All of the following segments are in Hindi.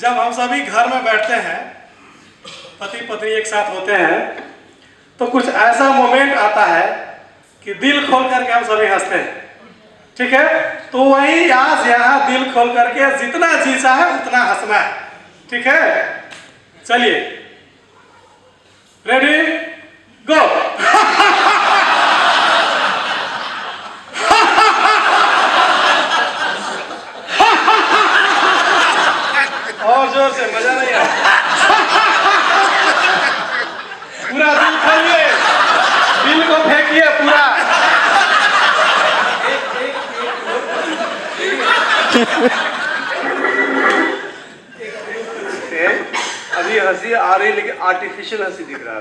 जब हम सभी घर में बैठते हैं, पति पत्नी एक साथ होते हैं, तो कुछ ऐसा मोमेंट आता है कि दिल खोल करके हम सभी हंसते हैं। ठीक है, तो वही आज यहाँ दिल खोल करके जितना जी चाहे उतना हंसना है। ठीक है, चलिए, रेडी गो। और जोर से, मजा नहीं आया। पूरा दिल खोलिए, दिल को फेंकिए पूरा। अभी हंसी आ रही लेकिन आर्टिफिशियल हंसी दिख रहा है।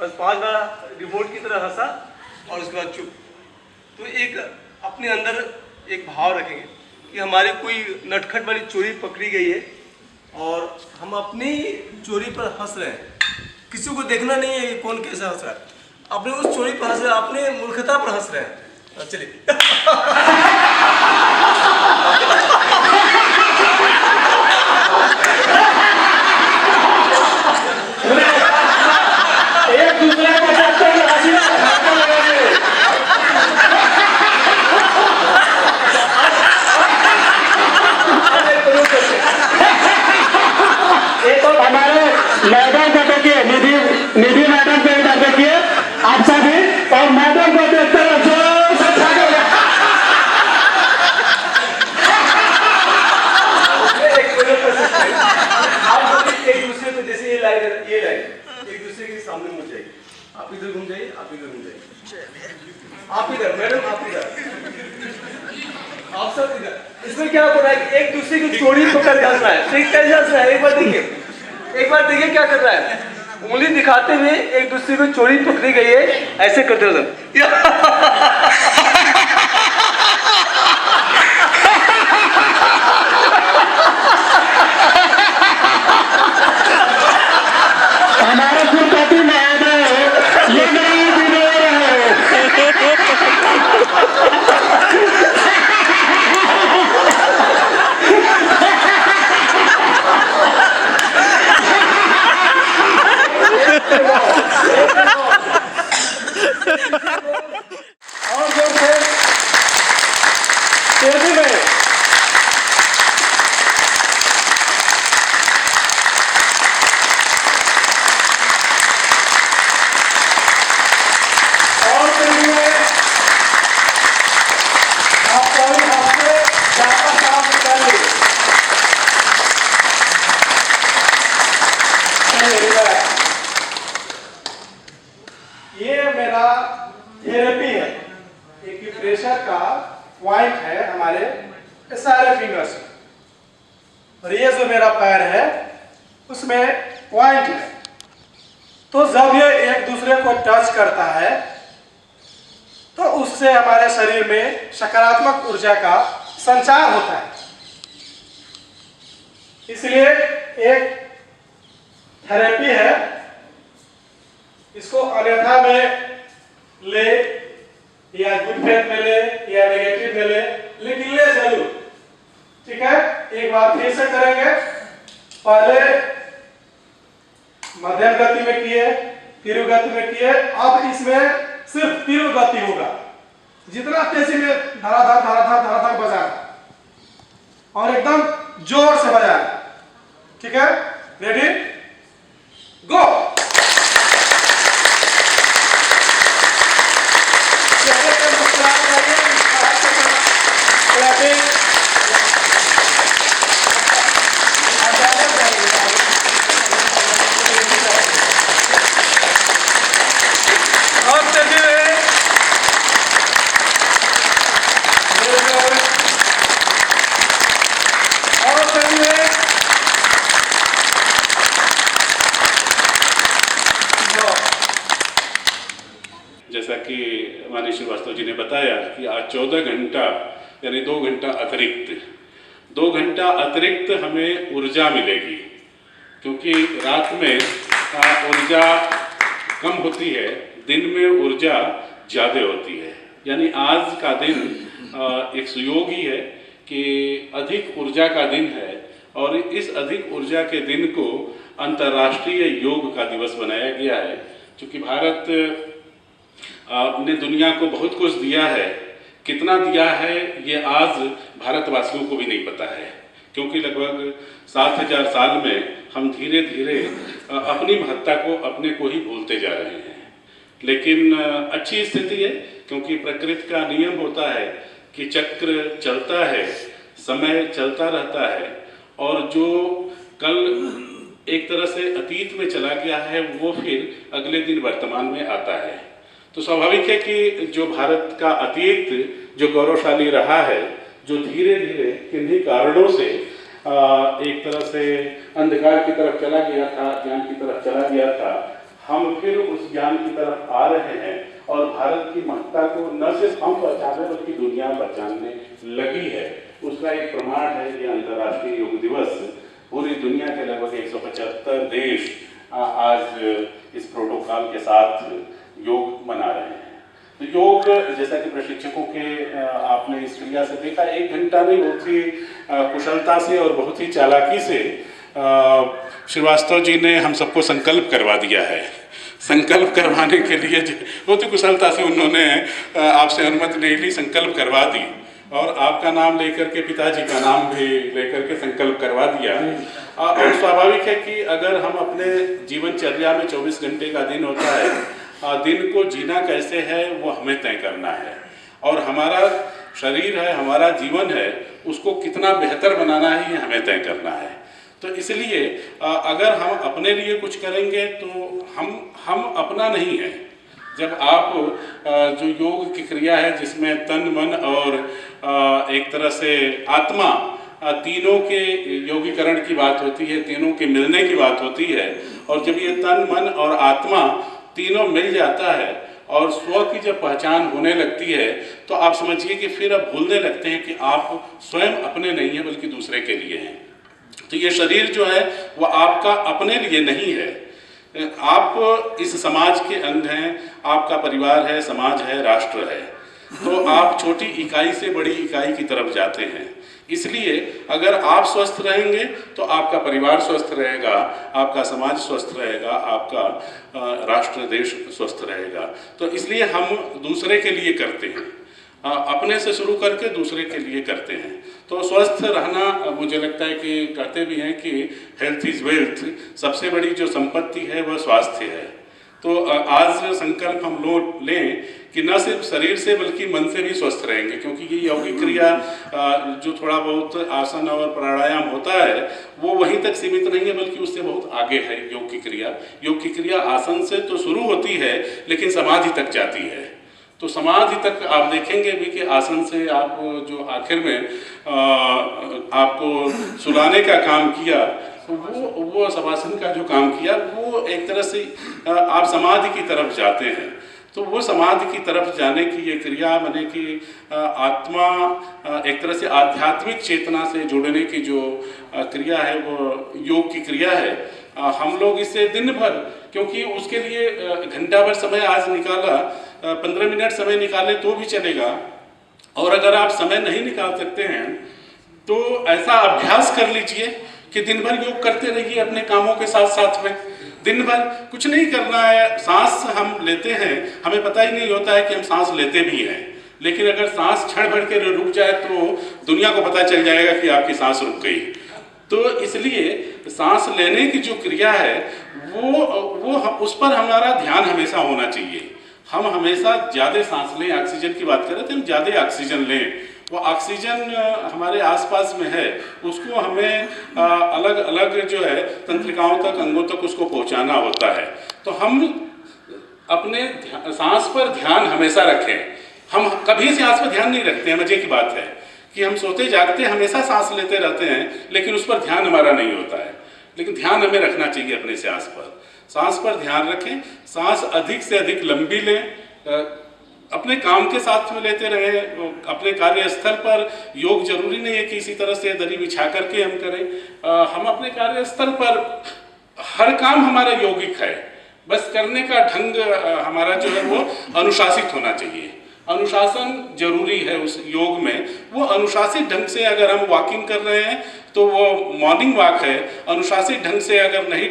बस 5 बार रिमोट की तरह हंसा और उसके बाद चुप। तो एक अपने अंदर एक भाव रखेंगे कि हमारी कोई नटखट वाली चोरी पकड़ी गई है और हम अपनी चोरी पर हंस रहे हैं। किसी को देखना नहीं है कि कौन कैसे हंस रहा है, अपने उस चोरी पर हंस रहे हैं, अपने मूर्खता पर हंस रहे हैं। चलिए। एक दूसरे को देखते हुए हंसी एक और हमारे मैडम को देखिए, निधि मैडम को इधर देखिए आप सभी, और मैडम को देखते हुए जोर से एक दूसरे को जैसे ये लाइन एक दूसरे के सामने मुड़ जाएगी। आप इधर घूम जाइए, आप इधर घूम जाइए, आप इधर, मैडम आप इधर, आप सब इधर। इसमें क्या हो रहा है कि एक दूसरे की चोरी पकड़ जाना है। ठीक कैसे जाना है, एक बार देखिए क्या कर रहा है। उंगली दिखाते हुए एक दूसरे को चोरी पकड़ी गई है, ऐसे करते हो हमारे कुलपति महोदय ये नहीं दिले रहे। और जोर से तेजी में। ये मेरा थेरेपी है, एक प्रेशर का पॉइंट है हमारे सारे फिंगर्स में, और ये जो मेरा पैर है उसमें पॉइंट है। तो जब ये एक दूसरे को टच करता है तो उससे हमारे शरीर में सकारात्मक ऊर्जा का संचार होता है। इसलिए एक थेरेपी है, इसको अन्यथा में ले या गुड फेथ में ले या नेगेटिव में ले, लेकिन ले जरूर। ठीक है, एक बार फिर से करेंगे। पहले मध्यम गति में किए, तीव्र गति में किए, अब इसमें सिर्फ तीव्र गति होगा। जितना तेजी में धड़ाधड़ बजाना और एकदम जोर से बजाना। ठीक है, रेडी गो। जैसा कि माननीय श्रीवास्तव जी ने बताया कि आज 14 घंटा यानी 2 घंटा अतिरिक्त हमें ऊर्जा मिलेगी, क्योंकि रात में ऊर्जा कम होती है, दिन में ऊर्जा ज़्यादा होती है। यानी आज का दिन एक सुयोग ही है कि अधिक ऊर्जा का दिन है और इस अधिक ऊर्जा के दिन को अंतर्राष्ट्रीय योग का दिवस बनाया गया है। क्योंकि भारत ने दुनिया को बहुत कुछ दिया है, कितना दिया है ये आज भारतवासियों को भी नहीं पता है, क्योंकि लगभग 7000 साल में हम धीरे धीरे अपनी महत्ता को, अपने को ही भूलते जा रहे हैं। लेकिन अच्छी स्थिति है, क्योंकि प्रकृति का नियम होता है कि चक्र चलता है, समय चलता रहता है, और जो कल एक तरह से अतीत में चला गया है वो फिर अगले दिन वर्तमान में आता है। तो स्वाभाविक है कि जो भारत का अतीत जो गौरवशाली रहा है, जो धीरे धीरे किन्हीं कारणों से एक तरह से अंधकार की तरफ चला गया था, ज्ञान की तरफ चला गया था, हम फिर उस ज्ञान की तरफ आ रहे हैं और भारत की महत्ता को न सिर्फ हम पहचाने बल्कि दुनिया पहचानने लगी है। उसका एक प्रमाण है ये अंतर्राष्ट्रीय योग दिवस। पूरी दुनिया के लगभग 175 देश आज इस प्रोटोकॉल के साथ योग मना रहे हैं। तो योग, जैसा कि प्रशिक्षकों के आपने इस क्रिया से देखा, 1 घंटा नहीं, बहुत ही कुशलता से और बहुत ही चालाकी से श्रीवास्तव जी ने हम सबको संकल्प करवा दिया है। संकल्प करवाने के लिए बहुत ही कुशलता से उन्होंने आपसे अनुमति ले ली, संकल्प करवा दी, और आपका नाम लेकर के पिताजी का नाम भी लेकर के संकल्प करवा दिया। और स्वाभाविक है कि अगर हम अपने जीवनचर्या में 24 घंटे का दिन होता है, दिन को जीना कैसे है वो हमें तय करना है, और हमारा शरीर है, हमारा जीवन है, उसको कितना बेहतर बनाना है ये हमें तय करना है। तो इसलिए अगर हम अपने लिए कुछ करेंगे तो हम अपना नहीं है। जब आप जो योग की क्रिया है जिसमें तन, मन और एक तरह से आत्मा, तीनों के योगीकरण की बात होती है, तीनों के मिलने की बात होती है, और जब ये तन, मन और आत्मा तीनों मिल जाता है और स्व की जब पहचान होने लगती है, तो आप समझिए कि फिर आप भूलने लगते हैं कि आप स्वयं अपने नहीं हैं बल्कि दूसरे के लिए हैं। तो ये शरीर जो है वो आपका अपने लिए नहीं है, आप इस समाज के अंग हैं, आपका परिवार है, समाज है, राष्ट्र है। तो आप छोटी इकाई से बड़ी इकाई की तरफ जाते हैं। इसलिए अगर आप स्वस्थ रहेंगे तो आपका परिवार स्वस्थ रहेगा, आपका समाज स्वस्थ रहेगा, आपका राष्ट्र, देश स्वस्थ रहेगा। तो इसलिए हम दूसरे के लिए करते हैं, अपने से शुरू करके दूसरे के लिए करते हैं। तो स्वस्थ रहना, मुझे लगता है कि कहते भी हैं कि हेल्थ इज़ वेल्थ, सबसे बड़ी जो संपत्ति है वह स्वास्थ्य है। तो आज संकल्प हम लोग लें कि न सिर्फ शरीर से बल्कि मन से भी स्वस्थ रहेंगे, क्योंकि ये यौगिक क्रिया जो थोड़ा बहुत आसन और प्राणायाम होता है वो वहीं तक सीमित नहीं है बल्कि उससे बहुत आगे है। योग की क्रिया, योग की क्रिया आसन से तो शुरू होती है लेकिन समाधि तक जाती है। तो समाधि तक आप देखेंगे भी कि आसन से आप जो आखिर में आपको सुलाने का काम किया, वो शवासन का जो काम किया, वो एक तरह से आप समाधि की तरफ जाते हैं। तो वो समाधि की तरफ जाने की ये क्रिया माने कि आत्मा एक तरह से आध्यात्मिक चेतना से जुड़ने की जो क्रिया है वो योग की क्रिया है। हम लोग इससे दिन भर, क्योंकि उसके लिए घंटा भर समय आज निकाला, 15 मिनट समय निकाले तो भी चलेगा, और अगर आप समय नहीं निकाल सकते हैं तो ऐसा अभ्यास कर लीजिए कि दिन भर योग करते रहिए अपने कामों के साथ साथ में। दिन भर कुछ नहीं करना है, सांस हम लेते हैं, हमें पता ही नहीं होता है कि हम सांस लेते भी हैं, लेकिन अगर सांस क्षण भर के रुक जाए तो दुनिया को पता चल जाएगा कि आपकी सांस रुक गई। तो इसलिए सांस लेने की जो क्रिया है वो उस पर हमारा ध्यान हमेशा होना चाहिए। हम हमेशा ज़्यादा सांस लें, ऑक्सीजन की बात करें तो हम ज़्यादा ऑक्सीजन लें। वो ऑक्सीजन हमारे आसपास में है, उसको हमें अलग अलग जो है तंत्रिकाओं तक, अंगों तक उसको पहुंचाना होता है। तो हम अपने सांस पर ध्यान हमेशा रखें। हम कभी सांस पर ध्यान नहीं रखते हैं। मजे की बात है कि हम सोते जागते हमेशा सांस लेते रहते हैं, लेकिन उस पर ध्यान हमारा नहीं होता है। लेकिन ध्यान हमें रखना चाहिए अपने सांस पर। सांस पर ध्यान रखें, सांस अधिक से अधिक लंबी लें, अपने काम के साथ में लेते रहे। अपने कार्यस्थल पर योग जरूरी नहीं है कि इसी तरह से दरी बिछा करके हम करें। हम अपने कार्यस्थल पर हर काम हमारा यौगिक है, बस करने का ढंग हमारा जो है वो अनुशासित होना चाहिए। अनुशासन जरूरी है उस योग में। वो अनुशासित ढंग से अगर हम वॉकिंग कर रहे हैं तो वो मॉर्निंग वॉक है, अनुशासित ढंग से अगर नहीं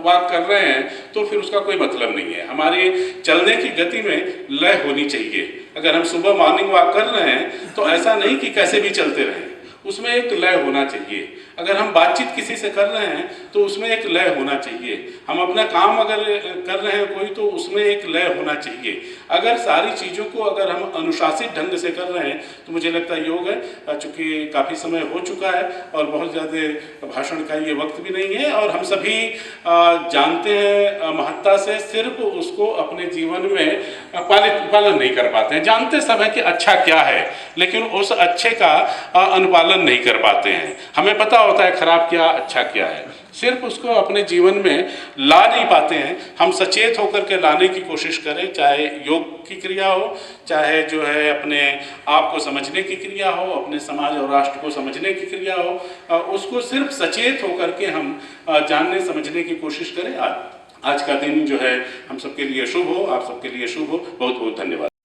वॉक कर रहे हैं तो फिर उसका कोई मतलब नहीं है। हमारे चलने की गति में लय होनी चाहिए। अगर हम सुबह मॉर्निंग वॉक कर रहे हैं तो ऐसा नहीं कि कैसे भी चलते रहें, उसमें एक लय होना चाहिए। अगर हम बातचीत किसी से कर रहे हैं तो उसमें एक लय होना चाहिए। हम अपना काम अगर कर रहे हैं कोई, तो उसमें एक लय होना चाहिए। अगर सारी चीज़ों को अगर हम अनुशासित ढंग से कर रहे हैं तो मुझे लगता है योग है। चूँकि काफ़ी समय हो चुका है और बहुत ज़्यादा भाषण का ये वक्त भी नहीं है, और हम सभी जानते हैं महत्ता से, सिर्फ उसको अपने जीवन में पालन नहीं कर पाते हैं। जानते सब है कि अच्छा क्या है, लेकिन उस अच्छे का अनुपालन नहीं कर पाते हैं। हमें पता होता है खराब क्या अच्छा क्या है, सिर्फ उसको अपने जीवन में ला नहीं पाते हैं। हम सचेत होकर के लाने की कोशिश करें, चाहे योग की क्रिया हो, चाहे जो है अपने आप को समझने की क्रिया हो, अपने समाज और राष्ट्र को समझने की क्रिया हो, उसको सिर्फ सचेत होकर के हम जानने समझने की कोशिश करें। आज का दिन जो है हम सबके लिए शुभ हो, आप सबके लिए शुभ हो। बहुत बहुत धन्यवाद।